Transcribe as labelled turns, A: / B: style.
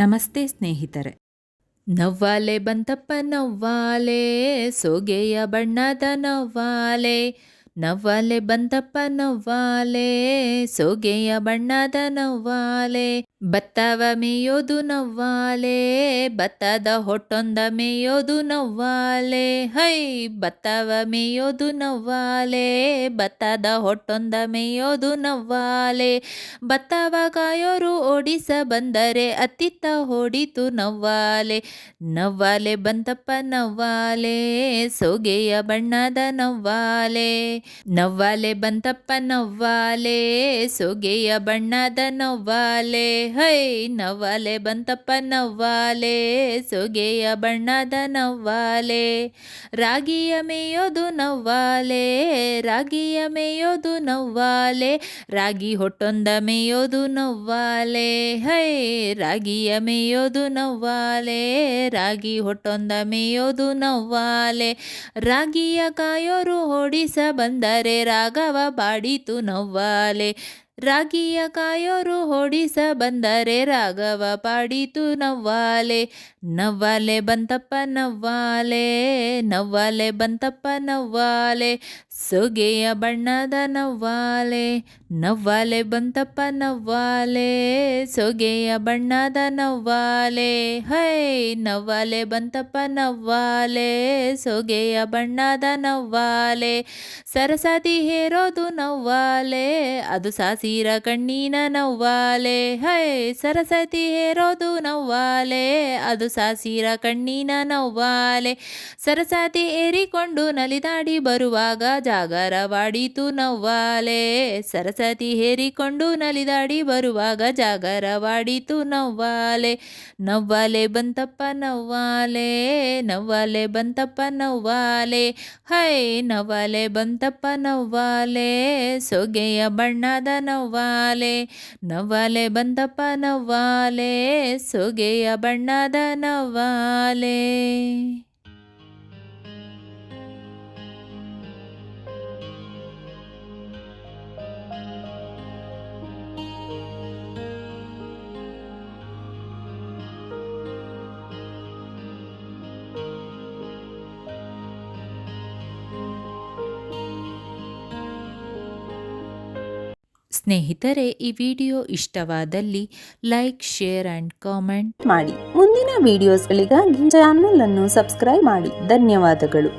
A: ನಮಸ್ತೆ ಸ್ನೇಹಿತರೆ. ನವ್ವಾಲೆ ಬಂತಪ್ಪ ನವ್ವಾಲೆ, ಸೋಗೆಯ ಬಣ್ಣದ ನವ್ವಾಲೆ. ನವ್ವಾಲೆ ಬಂತಪ್ಪ ನವ್ವಾಲೆ, ಸೋಗೆಯ ಬಣ್ಣದ ನವ್ವಾಲೆ. ಭತ್ತವ ಮೇಯೋದು ನವ್ವಾಲೆ, ಭತ್ತದ ಹೊಟ್ಟೊಂದ ಮೇಯೋದು ನವ್ವಾಲೆ. ಹೈ ಭತ್ತವ ಮೇಯೋದು ನವ್ವಾಲೆ, ಭತ್ತದ ಹೊಟ್ಟೊಂದ ಮೇಯೋದು ನವ್ವಾಲೆ. ಭತ್ತವ ಕಾಯೋರು ಓಡಿಸ ಬಂದರೆ ಅತ್ತಿತ್ತ ಹೊಡಿತು ನವ್ವಾಲೆ. ನವ್ವಾಲೆ ಬಂತಪ್ಪ ನವ್ವಾಲೆ, ಸೋಗೆಯ ಬಣ್ಣದ ನವ್ವಾಲೆ. ನವ್ವಾಲೆ ಬಂತಪ್ಪ ನವ್ವಾಲೆ, ಸೋಗೆಯ ಬಣ್ಣದ ನವ್ವಾಲೆ. ಹೈ ನವ್ವಾಲೆ ಬಂತಪ್ಪ ನವ್ವಾಲೆ, ಸೋಗೆಯ ಬಣ್ಣದ ನವ್ವಾಲೆ. ರಾಗಿಯ ಮೇಯೋದು ನವ್ವಾಲೆ, ರಾಗಿಯ ಮೇಯೋದು ನವ್ವಾಲೆ. ರಾಗಿ ಹೊಟ್ಟೊಂದ ಮೇಯೋದು ನವ್ವಾಲೆ. ಹೈ ರಾಗಿಯ ಮೇಯೋದು ನವ್ವಾಲೆ, ರಾಗಿ ಹೊಟ್ಟೊಂದ ಮೇಯೋದು ನವ್ವಾಲೆ. ರಾಗಿಯ ಕಾಯೋರು ಓಡಿಸ ಬಂದರೆ ರಾಗವ ಬಾಡಿತು ನವ್ವಾಲೆ. ರಾಗಿಯ ಕಾಯೋರು ಓಡಿಸ ಬಂದರೆ ರಾಗವ ಪಾಡಿತು ನವ್ವಾಲೆ. ನವ್ವಾಲೆ ಬಂತಪ್ಪ ನವ್ವಾಲೆ, ನವ್ವಾಲೆ ಬಂತಪ್ಪ ನವ್ವಾಲೆ. ಸೋಗೆಯ ಬಣ್ಣದ ನವ್ವಾಲೆ. ನವ್ವಾಲೆ ಬಂತಪ್ಪ ನವ್ವಾಲೆ, ಸೋಗೆಯ ಬಣ್ಣದ ನವ್ವಾಲೆ. ಹೈ ನವ್ವಾಲೆ ಬಂತಪ್ಪ ನವ್ವಾಲೆ, ಸೋಗೆಯ ಬಣ್ಣದ ನವ್ವಾಲೆ. ಸರಸಾತಿ ಹೇರೋದು ನವ್ವಾಲೆ, ಅದು ಸಾಸಿರ ಕಣ್ಣಿನ ನವ್ವಾಲೆ. ಹೈ ಸರಸ್ವತಿ ಹೇರೋದು ನವ್ವಾಲೆ, ಅದು ಸಾಸಿರ ಕಣ್ಣಿನ ನವ್ವಾಲೆ. ಸರಸ್ವತಿ ಏರಿಕೊಂಡು ನಲಿದಾಡಿ ಬರುವಾಗ ಜಾಗರವಾಡಿತು ನವ್ವಾಲೆ. ಸರಸ್ವತಿ ಹೇರಿಕೊಂಡು ನಲಿದಾಡಿ ಬರುವಾಗ ಜಾಗರವಾಡಿತು ನವ್ವಾಲೆ. ನವ್ವಾಲೆ ಬಂತಪ್ಪ ನವ್ವಾಲೆ, ನವ್ವಾಲೆ ಬಂತಪ್ಪ ನವ್ವಾಲೆ. ಹೈ ನವ್ವಾಲೆ ಬಂತಪ್ಪ ನವ್ವಾಲೆ, ಸೋಗೆಯ ಬಣ್ಣದ ನವ್ವಾಲೆ. ನವ್ವಾಲೆ ಬಂತಪ್ಪ ನವ್ವಾಲೆ, ಸೋಗೆಯ ಬಣ್ಣದ ನವ್ವಾಲೆ. ಸ್ನೇಹಿತರೆ, ಈ ವಿಡಿಯೋ ಇಷ್ಟವಾದಲ್ಲಿ ಲೈಕ್, ಶೇರ್ ಆ್ಯಂಡ್ ಕಾಮೆಂಟ್
B: ಮಾಡಿ. ಮುಂದಿನ ವಿಡಿಯೋಸ್ಗಳಿಗಾಗಿ ಚಾನಲ್ ಅನ್ನು ಸಬ್ಸ್ಕ್ರೈಬ್ ಮಾಡಿ. ಧನ್ಯವಾದಗಳು.